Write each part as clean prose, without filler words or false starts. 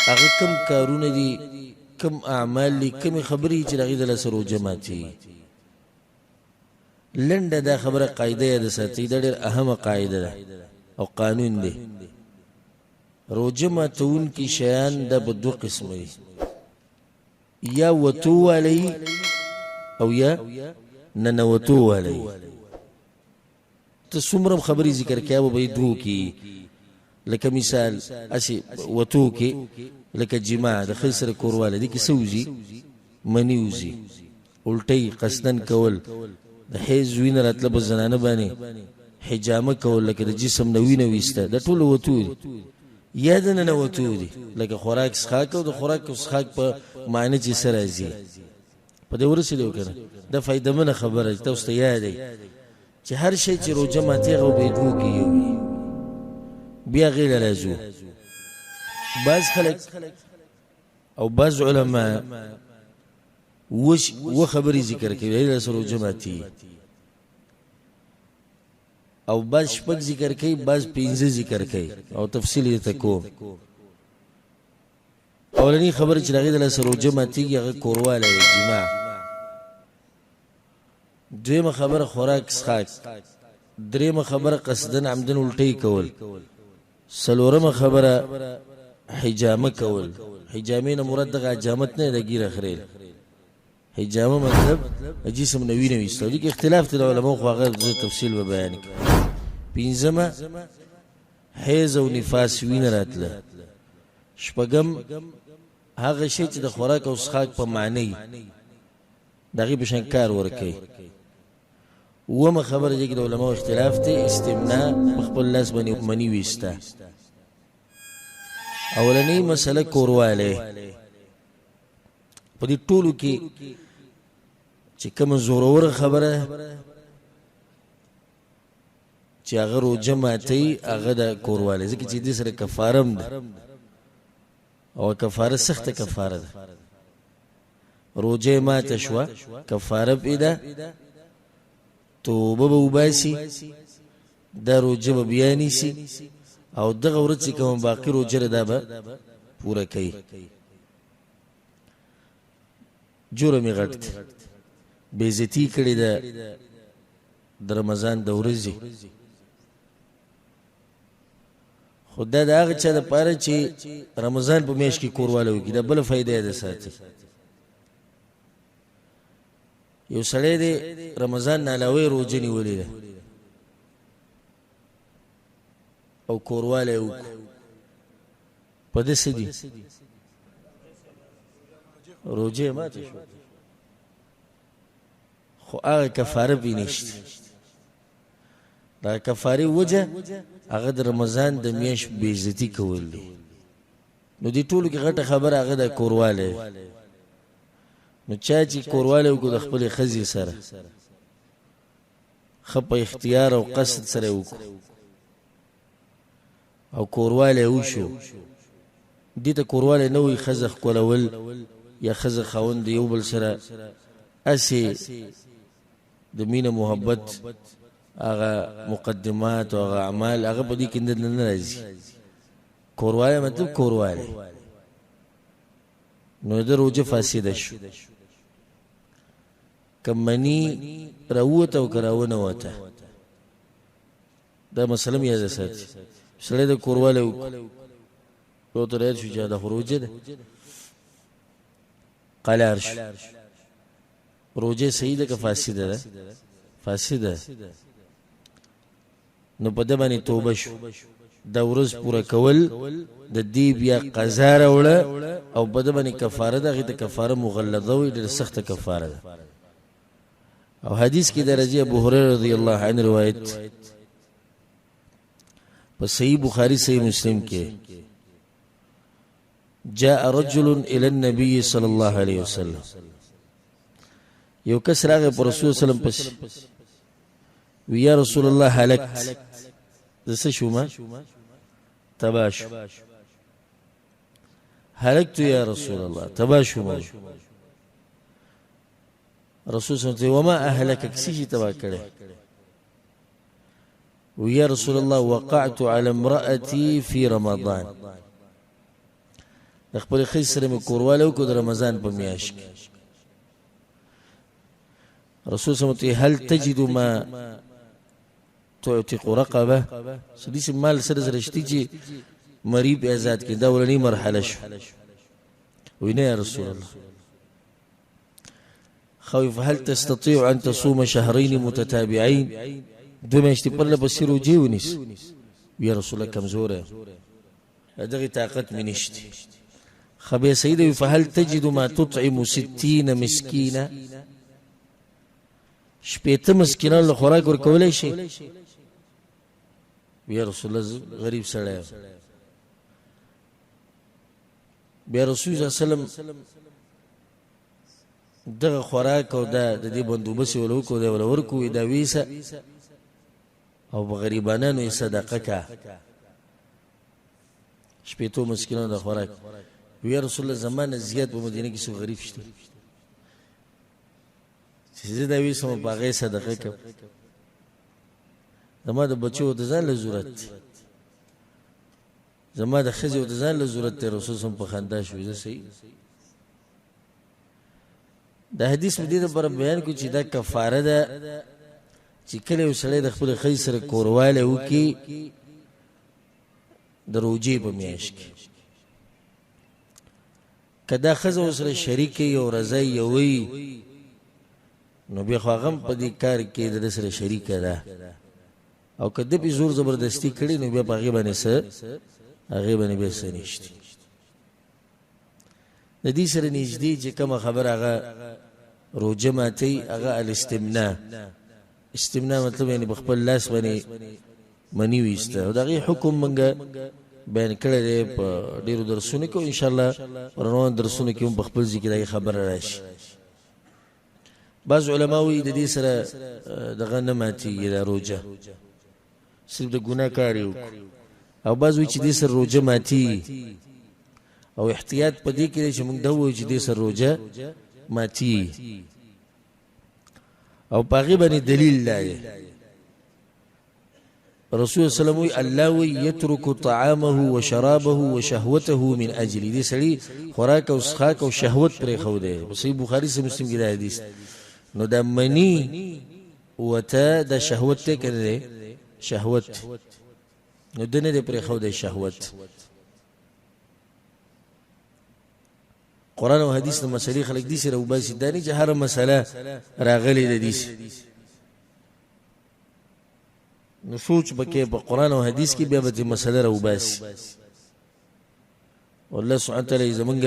هغه کم کارونه دي، کم اعمال دي، کم خبرې چې هغې د لاسه روژه ماتي. لنډه دا خبره قاعده یاد ساتئ، دا ډېر اهمه قاعده ده او قانون دی. روژه ماتونکي شیان دا په دوه قسمه دي، یا وتو والی او یا ننوتو والی. ته څومره خبرې ذکر کیا به به دوو کې، لکه مثال اسی وتو کې لکه جماع د ښځې سره کوروالی، دې کې څه وځي؟ مني وځي. الټۍ قصدن کول، د حیض وینه راتله په زنانه باندې، حجامه کول لکه د جسم نه وینه ویسته، دا ټول وتو دي. یا د ننوتو دي لکه خوراک څښاک، او د خوراک او څښاک په معنی چې څه راځي. په دې ورسېدو که نه؟ دا فایدهمنه خبره چې تاسو ته یاد دی چې هر شی چې روژه ماتي هغه به دوو کې یو وي. بیا هغې له راځو. بعض خلک او بعض علما و خبرې ذکر کوي هغې له سره روژه ماتي، او بعض شپږ ذکر کوي، بعض پنځه ذکر کوي، او تفصیل یې ته کوم. اولنی خبره چې د هغې د لاسه روژه ماتېږي هغه کوروالی دی، جماع. دویمه خبره خوراک څښاک. درېیمه خبره قصدن عمدن الټۍ کول. څلورمه خبره حجامه کول. حجامې نه مراد دغه حجامت نه دی، د ګیره خریل. حجامه مطلب جسم نه وینه ویستل. دې کې اختلاف دی د علماو، خو هغه زه تفصیل به بیان کړم. پنځمه حیض او نفاس وینه راتله. شپږم هغه شی چې د خوراک او څښاک په معنی د هغې په شان کار ورکوي. اوومه خبره دې کې د علماو اختلاف دی، استمناء، په خپل لاس باندې مني ویسته. اولنۍ مسله کوروالی. په دې ټولو کې چې کومه زوروره خبره چې هغه روژه ماتوي هغه د کوروالی، ځکه چې دې سره کفاره هم ده، او کفاره سخته کفاره ده. روژه ماته شوه، کفاره پې ده، توبه به وباسي، دا روژه به بیا نیسي، او دغه ورځ چې کومه باقي روژه ده دا به پوره کوي. جرم یې غټ دی، بېعزتي کړې ده د رمضان د ورځې. خو دا د هغه چا دپاره چې رمضان په میاشت کې کوروالی وکړي. دا بله فایده یې ده ساتي. یو سړی دی رمضان نه علاوه یې روژه نیولې ده او کوروالی یې وکړو، په ده څه دي؟ روژه یې ماته شوه، خو هغه کفاره پې نشته. دا کفارې وجه هغه د رمضان د میاشت بېعزتي کول دی. نو دې ټولو کې غټه خبره هغه د کوروالی. نو چا چې کوروالی وکړو د خپلې ښځې سره، ښه په اختیار او قصد سره یې وکړو او کوروالی یې وشو، دې ته کوروالی نه وایي ښځه ښکلول یا ښځه خاوند د یو بل سره هسې د مینه محبت هغه مقدمات او هغه اعمال هغه په دې کې نه راځي. کوروالی مطلب کوروالی. نو د روژه فاسده شو. که مني راووته او که راونوته، دا مسله م یاده ساتي. سړی د کوروالی وکړو، یو ته رایاد شو چې دا خو روژه ده، قلار شو. روژه صحیح ده که فاسده ده؟ فاسده. نو په ده باندې توبه شو، دا ورځ پوره کول د دې بیا قضا راوړه، او په ده باندې کفاره ده. هغې ته کفاره مغلظه وایي، ډېره سخته کفاره ده. او حدیث کې د رضی ابو هریره رضی الله عنه روایت په صحیح بخاری صحیح مسلم کې، جاء رجل الى النبي صلی الله علیه وسلم، یو کس راغی پر رسول صلی الله علیه وسلم پسې، وی یا رسول الله هلکت، زه څه شومه؟ تباه شو. هلکت یا رسول الله، تباه شومه. رسول صلی الله علیه وسلم، وما اهلکک، څه شي تباه کړی؟ هلکت یا رسول الله، تباه شومه. رسول صلی الله علیه وسلم، وما اهلکک، څه شي تباه کړی؟ هلکت یا رسول الله، تباه شومه. رسول صلی الله علیه وسلم، وما اهلکک، څه شي تباه کړی؟ ويا رسول الله وقعت على امرأتي في رمضان، د خپل ښځې سره مې کوروالی وکړو د رمضان په میاشت کې. رسول صلی الله علیه وسلم هل تجد ما تعتق رقبه سدیس مال سره سره شتي چې مری په آزاد کې دا ولني مرحله شو. وینه یا رسول الله خوف هل تستطيع ان تصوم شهرين متتابعين دو میاشتې پر لپسې روجې ونیس. یا رسول الله کمزوره دغه طاقت مې نشته. خبي سيدي فهل تجد ما تطعم 60 مسكينا شپېته مسکینان له خوراک ورکولی شي؟ بیا رسول الله غریب سړی. بیا رسول الله صلی الله علیه وسلم دغه خوراک او د دې بندوبست ول وکړو دی ول ورکو دا ویسه او په غریبانو یې صدقه کا شپېتو مسکینانو د خوراک. بیا رسول الله زمانه زیات په مدینه کې څو غریب شته چې زه دا ویسم په هغې صدقه کوم. زما د بچو د ځان له ضرورت دی، زما د ښځې د ځان له ضرورت دی. رسول صلی په خندا شو. زه صحیح دا حدیث مې دې دپاره بیان کړو چې دا کفاره ده چې کله یو سړی د خپلې ښځې سره کوروالی وکړي د روجې په میاشت کې، که دا ښځه ورسره شریک وي او رضا یې وي نو بیا خو هغه هم په دې کار کې د ده سره شریکه ده، او که ده پې زور زبردستي کړي نو بیا په هغې باندې څه هغې باندې بیا څه نشته. د دې سره نږدې چې کومه خبره هغه روجه ماتوي هغه الاستمنا. استمنا مطلب یعنې په خپل لاس باندې مني ویسته، او د هغې حکم موږ بیان کړی دی په ډېرو درسونو کې، او انشاءالله په روانو درسونو کې هم په خپل ځای کې د هغې خبره راشي. بعض علما وایي د دې سره دغه نه ماتېږي دا روجه، صرف د ګناه کار یې وکړو، او بعض وایي چې دې سره روجه ماتېږي، او احتیاط په دې کې دی چې موږ دا ووایو چې دې سره روجه ماتېږي، او په هغې باندې دلیل دا دی. رسول صلی الله علیه وسلم الله وی یترک طعامه وشرابه وشهوته من اجلی. دې سړي خوراک او څښاک او شهوت پرېښودی. په صحیح بخاري سره مسلم کې دا حدیث. نو دا منی وته د شهوت ته کړی شهوت، نو د نه دې پرېښودی شهوت. قرآن او حدیث د مسلې خلک دې سره وباسي، دا نه چې هره مسله راغلې ده دې نو سوچ بکې په قرآن او حدیث کې بیا به دې مسله راوباسي. والله سبحانه وتعالی زمونږ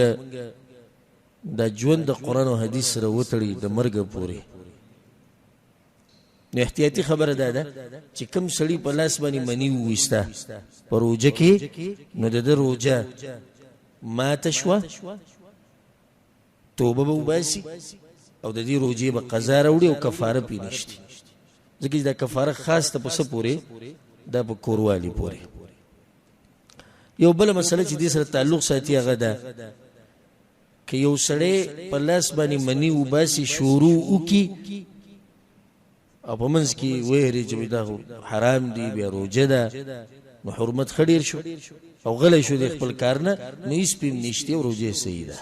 دا ژوند د قرآن او حدیث سره وتړي د مرګه پورې. نو احتیاطي خبره دا ده چې کوم سړي په لاس باندې مني وویسته په روجه کې، نو د ده روجه ماته شوه، توبه به وباسي، او د دې روجې به قضا راوړي او کفاره پې نشته، ځکه چې دا کفاره خاص ته په څه پورې دا په کوروالي پورې. یو بله مسله چې دې سره تعلق ساتي هغه ده که یو سړی په لاس باندې مني وباسي شروع وکړي او په منځ کې ویرې چې دا حرام دي بیا روجه ده، نو حرمت ښه ډېر شو او غلی شو د خپل کار نه، نو هېڅ پې نشته او روجه صحیح ده.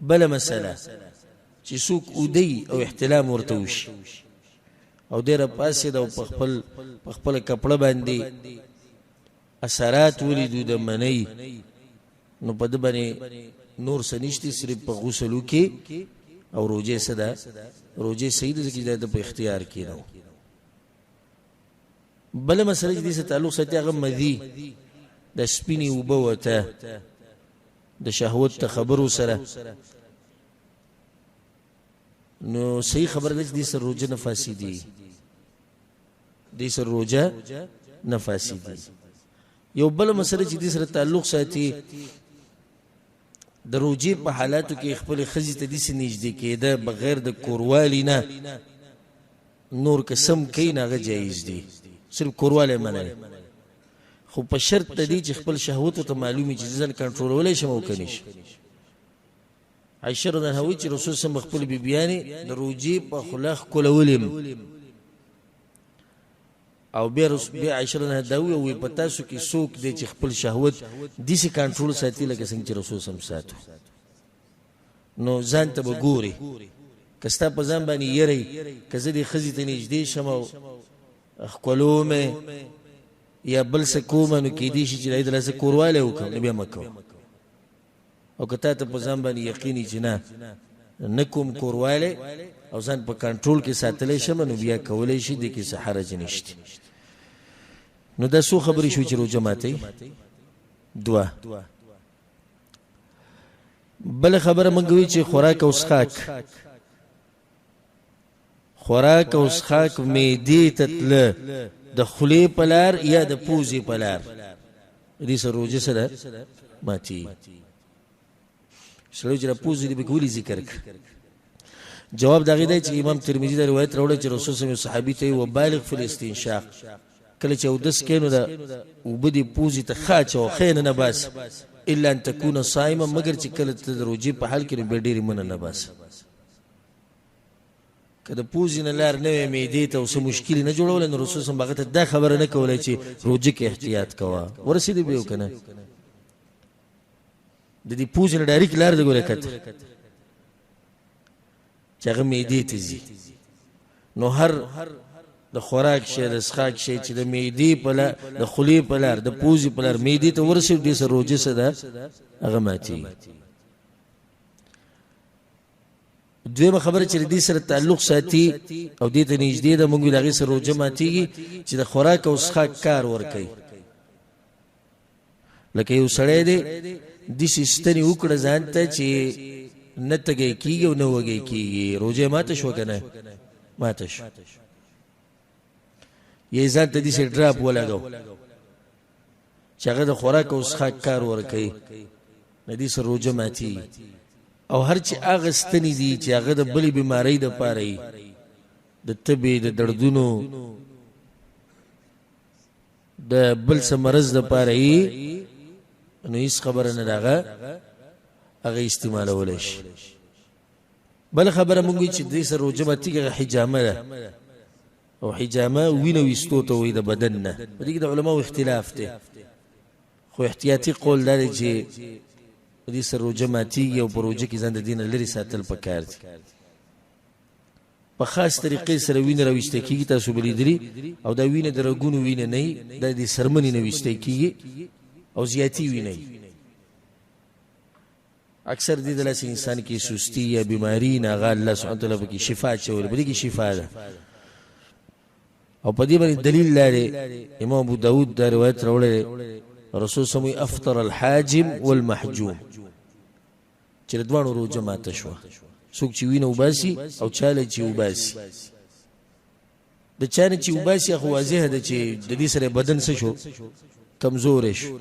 بله مسله چې څوک اودی او احتلام ورته وشي او دی راپاڅېد او په خپله کپړه باندې اثرات ولیدو د منۍ، نو په ده باندې نور څه نشته، صرف په غسل وکړي او روجې څه ده روجې صحیح ده، ځکه چې د په اختیار کې نه. بله مسله چې دې سره تعلق ساتي هغه مذي د سپینې اوبه وته د شهوت ته خبرو سره، نو صحیح خبره ده چې دې سره روجه نه فاسدي، دې سره روجه نه فاسدي. یو بله مسله چې دې سره تعلق ساتي د روجې په حالاتو کې خپلې ښځې ته داسې نږدې کېده بغیر د کوروالي نه، نور که سم کوي نه هغه جایز دي، صرف کوروالی منع دی، خو په شرط د دې چې خپل شهوت ورته معلوم وي چې ځان کنټرولولی شم او که نه شم. عایشه رضی الله عنها وایي چې رسول صلی الله علیه وسلم خپلې بیبیانې د روجې په خوله ښکلولې او بیا عائشہ رضی الله عنها وی پتا سو کې څوک دی چې خپل شهوت دسی کنټرول ساتي لکه څنګه چې رسول سم ساتو نو ځان ته وګوري کستا په ځان باندې یری کزه دې خزي ته نږدې شم او خپلومه یا بل څه کوم نو کې دي چې دې درسه کورواله وکم بیا مکو او کته ته په ځان باندې یقیني چې نه نکوم کورواله او ځان په کنټرول کې ساتلې شم نو بیا کولای شي د کې څه حرج نشته نو دا څو خبرې شو چې روزه ماتي دوا بل خبره منګوي چې خوراک او اسخاک معدې تتل د خلی پلار یا د پوزي پلار دې سره روزه سره ماتي سړی چې پوزي دې به کولی ذکر جواب دغه دی چې امام ترمذی د روایت راوړل چې رسول الله صحابي ته وبالغ فی الاستنشاق کله چې ودس کینو دا وبدي پوزي ته خاچو خین نه باس الا ان تكون صائما مگر چې کله ته روزي په حال کې به ډېری من نه باس کله پوزي نه لار نه میدې ته اوس مشکل نه جوړول نو رسول الله هغه دا خبره نه کولای چې روزي کې احتیاط کوا ورسېدی به وکنه د دې پوزي نه ډایرک لار دی ګوره کته چې هغه میدې ته ځي نو هر د خوراک شی د اسخاک شی چې د میدې په لار د خلی په لار د پوزي په لار میدې ته ورسېږي د سر روزه سره هغه ماتي دویمه خبره چې دې سره تعلق ساتي او دې ته نږدې د مونږ لغې سره روزه ماتيږي چې د خوراک او اسخاک کار ور کوي لکه یو سړی دی د سیستنی وکړه ځان ته چې نه تګي کیږي او نه وږي کیږي روزه ماته شو کنه ماته شو یې ځان ته دې سره ډراپ ولګاو چې هغه د خوراک او اسخاک کار ور کوي نه دې سره روزه ماتي او هر چې هغه ستنی دي چې هغه د بلې بیماری د پاره د تبې د دردونو د بل څه مرز د پاره نو هیڅ خبره نه داغه هغه استعمالول شي بل خبره مونږ چې دې سره روزه ماتي حجامه ده او حجامه وینه وستو ته وي د بدن نه دغه د علماو اختلاف دی خو احتیاطي قول دی چې دې سره روزه ماتي او پروژه کې ځان د دین لري ساتل پکار دي په خاص طریقې سره وینه راوستې کیږي تاسو بلیدري او دا وینه د رګونو وینه نه د دې سرمنې نه وستې کیږي او زیاتی وینه اکثر دې د لاس انسان کې سستی یا بیماری نه غا الله سبحانه وتعالى په کې شفا چول بلکې شفا ده او په دې باندې دلیل لري امام ابو داود دا روایت راوړل رسول سمي افطر الحاجم والمحجوم چې دوانو روزه ماته شو څوک چې وینه وباسي او چاله چې وباسي د چانه چې وباسي خو واضح ده چې د دې سره بدن څه شو کمزور شو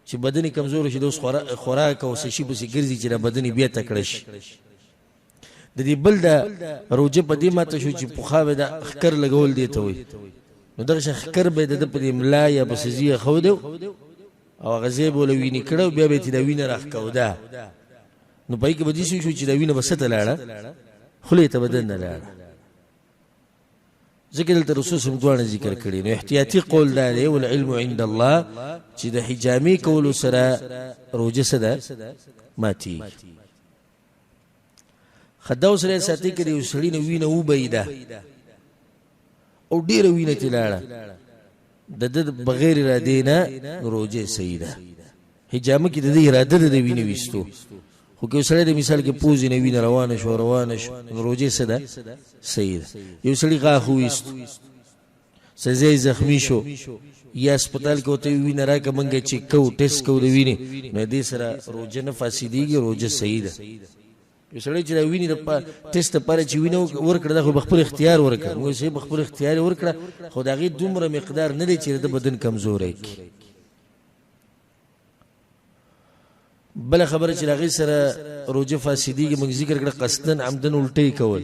چې بدن کمزور شي د خوراک او سشي په سي ګرځي چې بدن بیا تکړه شي د دې بل د روزه په دې ماته شو چې په خاوه د خکر لګول دی ته وي نو دغه خکر به د په املا یا په سزیه خو دی او غزیب ولویني کړو بیا به تی د وینه راخ کودا نو پای کې بدی شو چې د وینه بسته لاړه خلی ته بدن نه لاړه ذکر ته رسول صلی الله علیه ذکر کړی نو احتیاطي قول دی ول علم عند الله چې د حجامي کول سره روزه سره ماتي خداو سره ساتي کړي وسړی نو وینه و بيده او ډیر وینه تلاړه د بغیر را دینه روزه سیده حجامه کې د اراده د وینه وستو خو که سړی د مثال کې پوزي نه وینه روانه شو روزه سده سیده یو سړی غاښ وست سزې زخمی شو یا هسپتال کې وته وینه راکه منګه چې کو ټیسټ کو د وینه نو دې سره روزه نه فاسديږي روزه سیده یو سړی چې ویني د ټیسټ لپاره چې وینه ورکړه د خپل اختیار ورکړه موږ چې خپل اختیار ورکړه خو دغه دومره مقدار نه دی چې د بدن کمزوري کی بل خبره چې هغه سره روزه فاسديږي موږ ذکر کړه قصدن عمدن الټي کول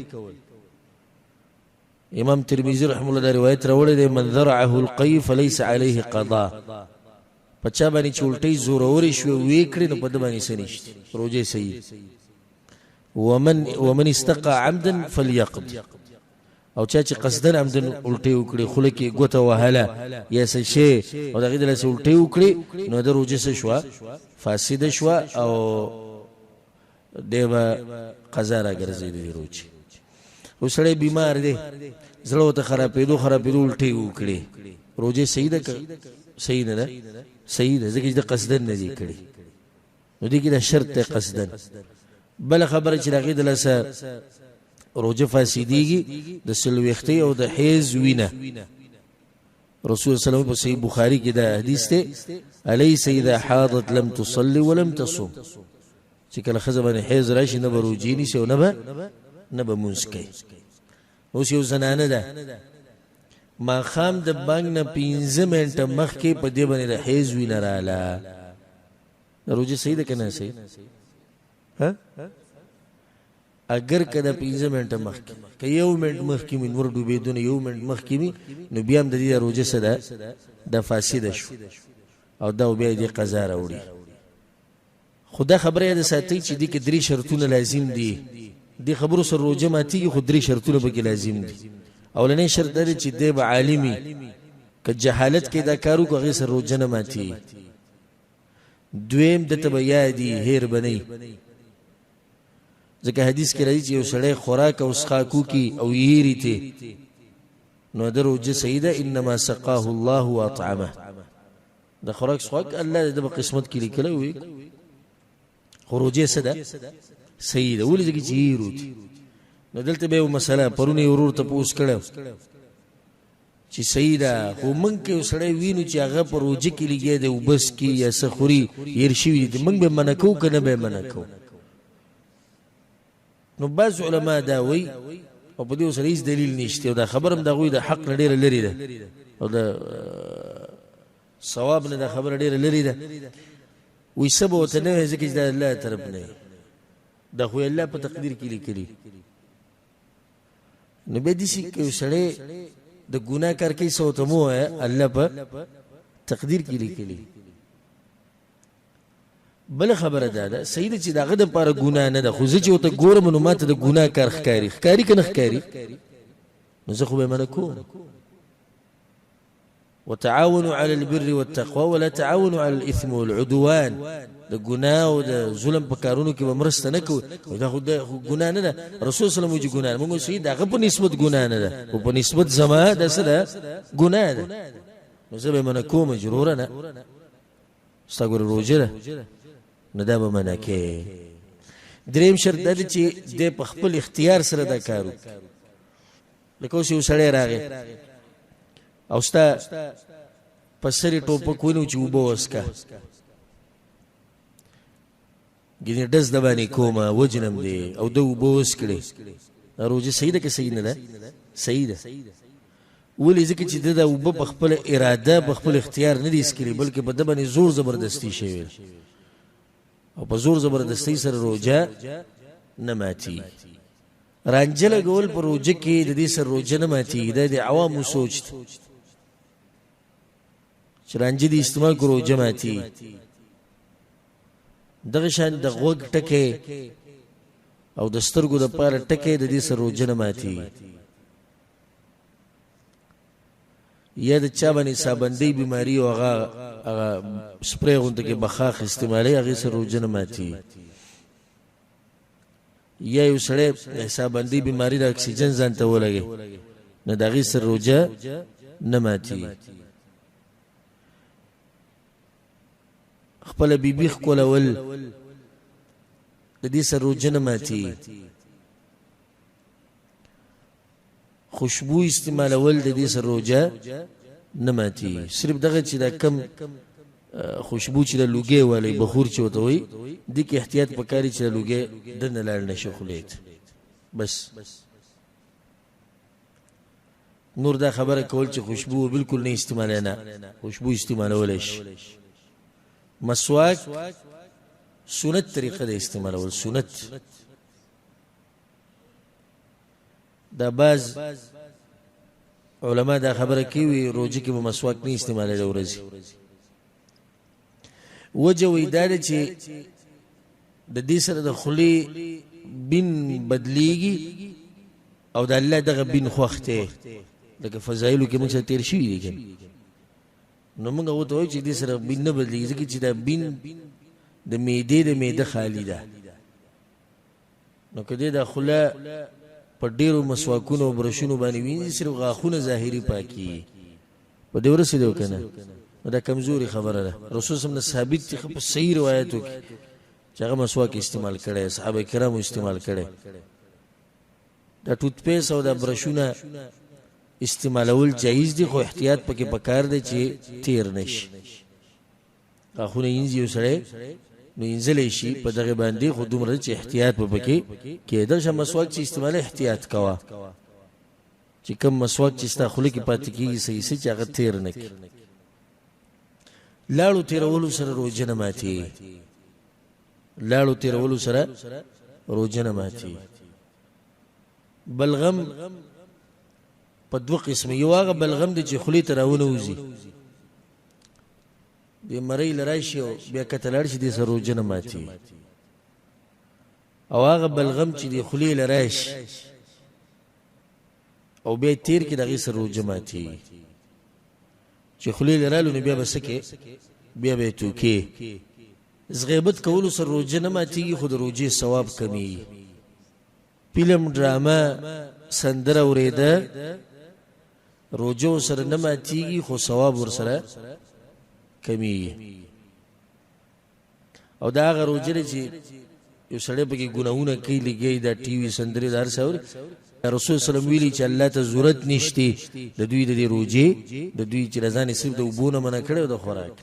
امام ترمذی رحم الله دا روایت راوړی دی من ذرعه القي فليس عليه قضاء پچا باندې چې الټي زور اوري شو ویکړي نو په د باندې سنشت روزه صحیح ومن استقى عمدا فليقض او چا چې قصدن عمدن الټي وکړي خوله کې ګوته وهله یا څه شی او دغه دلته الټي وکړي نو د روزه څه شو فاسده شو او دیو قضا را ګرځي دی روزه وسړی بیمار دی زړه ته خرابېدو الټي وکړي روزه صحیح ده صحیح نه ده صحیح ده ځکه چې قصدن نه دی کړی نو دې کې د شرط ته قصدن بل خبره چې راغی دلته روزه فاسدیږي د سلوختي او د حیض وینه رسول صلی الله علیه وسلم په صحیح بخاری کې دا حدیث ته الیس اذا حاضت لم تصلي ولم تصوم چې کله خزه باندې حیض راشي نه بروجی نشي او نه به مونږ کوي اوس یو زنانه ده ما خام د بانګ نه 15 منټه مخکې په دې باندې د حیض وینه رااله روزه صحیح ده کنه صحیح ها اگر کده 15 منټه مخکې که یو منټ مخکې من ور ډوبېدونه یو منټ مخکې می نو بیا هم د دې روزه سره د فاسده شو او دا بیا دې قضا راوړي خدا خبره ده ساتي چې دې کې درې شرطونه لازم دي دې خبرو سره روزه ماتي خو درې شرطونه به کې لازم دي اولنې شرط دی چې دې به عالمي که جهالت کې دا کارو کوي سره روزه نه ماتي دویم د تبیادی هیر بنی ځکه حدیث کې راځي چې یو سړی خوراک او اسخاکو کی او یری ته نو دروځه سیده انما سقاه الله واطعمه د خوراک اسخاک الله د قسمت کې لیکلی وي خروجه سده سیده ولې ځکه چې یروت نو دلته به مسله پرونی ورور ته پوس کړو چې سیده خو مونږ کې سړی وینو چې هغه پروژه کې لګي دی وبس کې یا سخوري ير شي دي مونږ به منکو کنه به منکو نو بعض علما دا وی او په دې وسره هیڅ دلیل نشته دا خبرم دا غوي د حق ډېر لري ده او دا ثواب نه دا خبر ډېر لري ده وي سبو ته نه ځکه چې دا الله طرف نه دا خو الله په تقدیر کې لیکلي نو به دې شي کې سړی د ګناه کار کې سوته مو الله په تقدیر کې لیکلي بل خبره ده سید چې داغه د پاره ګناه نه ده خو زه چې وته ګورم نو ماته د ګناه کار ښکاری کنه ښکاری نو زه خو به منکو وتعاونوا على البر والتقوى ولا تعاونوا على الاثم والعدوان د ګناه او د ظلم په کارونو کې مرسته نه کوي دا خو د ګناه نه ده رسول صلی الله علیه وسلم ګناه موږ سید داغه په نسبت ګناه نه ده او په نسبت زما د سره ګناه ده نو زه به منکو مجرور نه استغفر روزه نه دا به منکه دریم شرط ده چې د خپل اختیار سره دا کارو لکه اوس یو سړی راغی او ستا پسری ټوپک ونیو چې اوبه وسکه ګینې ډز د باندې کومه وجنم دی او د اوبه وسکړې روزه صحیح ده که صحیح نه ده صحیح ده ولې ځکه چې د اوبه په خپل اراده په خپل اختیار نه دي اسکري بلکې په د باندې زور زبردستی شوی او په زور زبردستی سره روزه نه ماتي رانجله ګول په روزه کې د دې سره روزه نه ماتي د عوامو سوچ چې رانجه دي استعمال کو روزه ماتي دغه شان د غوږ ټکه او د سترګو د پاره ټکه د دې سره روزه نه ماتي یا د چا باندې صابندې بیماری او هغه سپری غونډه کې بخاخ استعمالي هغه سره روزه نه ماتي یا یو سړی صابندې بیماری د اکسیجن ځان ته ولګي نه دغه سره روزه نه ماتي خپل بیبي خولول د دې سره روزه نه ماتي خوشبو استعمالول د دې سره روزه نه ماتي صرف دغه چې دا کم خوشبو چې د لوګي والی بخور چې وته وي د کې احتیاط وکړي چې لوګي د نه لاړ نشي خلیت بس نور دا خبره کول چې خوشبو بالکل نه استعمال نه خوشبو استعمالول شي مسواک سنت طریقه د استعمالول سنت دا باز علماء دا خبره کوي روزه کې مسواک نه استعمالول ورزي وجه ویدار چې د دې سره د خلی بن بدلیږي او د الله دغه بین خوخته لکه فضایلو کې موږ تیر شوي دي کنه نو موږ وته وایو چې دې سره بین نه بدلېږي ځکه چې دا بین د معده خالی ده نو کدی دا خله په ډیرو مسواکونو او برشونو باندې ویني صرف غاخونه ظاهري پاکي په دې ورسېدو کنه دا کمزوري خبره ده رسول صلی الله علیه وسلم ثابت دي په صحیح روایتو کې چې هغه مسواک استعمال کړي صحابه کرامو استعمال کړي دا ټوت پیس او دا برشونه استعمالول جایز دي خو احتیاط پکې پکار دی چې تیر نشي غاخونه یې سره نو انزلې شي په دغه باندې خو دومره چې احتیاط په پکې کېدل چې مسواک چې استعمال احتیاط کوا چې کوم مسواک چې ستا خوله کې پاتې کېږي صحیح سي چې هغه تیر نه کړي لاړو تیرولو سره روزه نه ماتي لاړو تیرولو سره روزه نه ماتي بلغم په دوه قسم یو هغه بلغم د چې خولې ته راونوځي د مړی لراشي او بیا کتلار شي د سروجه نه ماتي او هغه بلغم چې د خولې لراشي او بیا تیر کې دغه سروجه ماتي چې خولې لرالو نه بیا بسکه بیا به توکي زغیبت کولو سر روجه نه ماتيږي خو د روجه ثواب کمی فلم ډراما سندره اوریده روجو سره نه ماتيږي خو ثواب ور سره کمی او دا هغه روجه چې یو سړی پکې ګناونه کوي لګي دا ټي وي سندري دار ساوري رسول صلی الله علیه وسلم ویلي چې الله ته ضرورت نشته د دوی د روجه د دوی چې رضان صرف د وبونه منع کړو د خوراک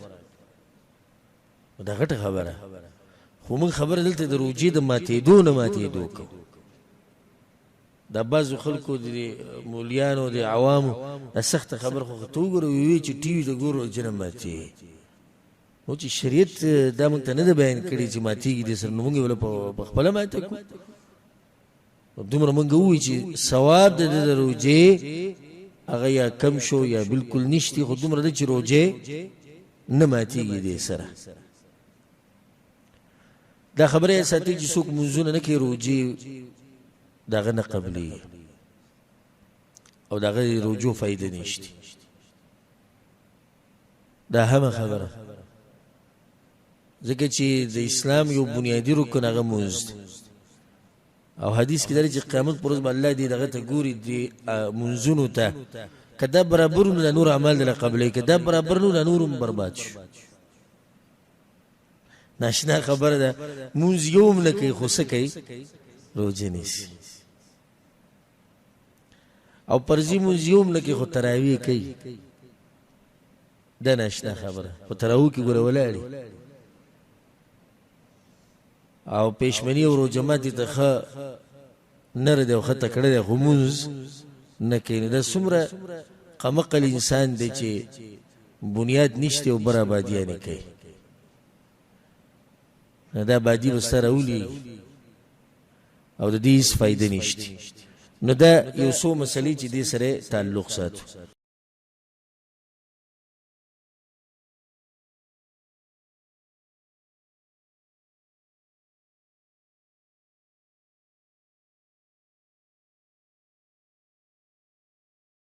دا غټه خبره خو موږ خبره دلته د روجه د ماتېدو نه ماتېدو کو دا بعض خلکو د مولیانو د عوامو سخت خبر خو تو ګورو وی چې ټي وي د ګورو جنم ماتي نو چې شریعت دا مونږ ته نه بیان کړی چې ماتيږي د سر نومږي ولا په خپل ماته کو دومره مونږ وی چې ثواب د روجه هغه یا کم شو یا بالکل نشتی خو دومره د چې روجه نه ماتيږي د سره دا خبره ساتي چې څوک منځونه نه کوي روجه داغه نه قبلي او داغه رجوع فائدې نشته دا هم خبره ځکه چې د اسلام یو بنیادی رکن هغه مونږ او حدیث کې درې چې قیامت پر ورځ الله دې دغه ته ګوري دې منځونو ته کدا برابر نه نور اعمال له قبلې کدا برابر نه نورم برباد شو ناشنا خبره ده مونږ یوم نه کوي خو څه کوي روزه نیسي او پرځي موزیوم نه کې خو تراوی کوي د ناشنا خبره په تراوی کې ګوره ولاړی او پېشمنی او جماعت ته خ نر دی خو ته کړه دی هموز نه کینې د سمره قمقل انسان دی چې بنیاد نشته او برابادی نه کوي دا بادی وسره ولي او د دې فائدې نشته نو دا یو څو مسلې چې دې سره تعلق ساتو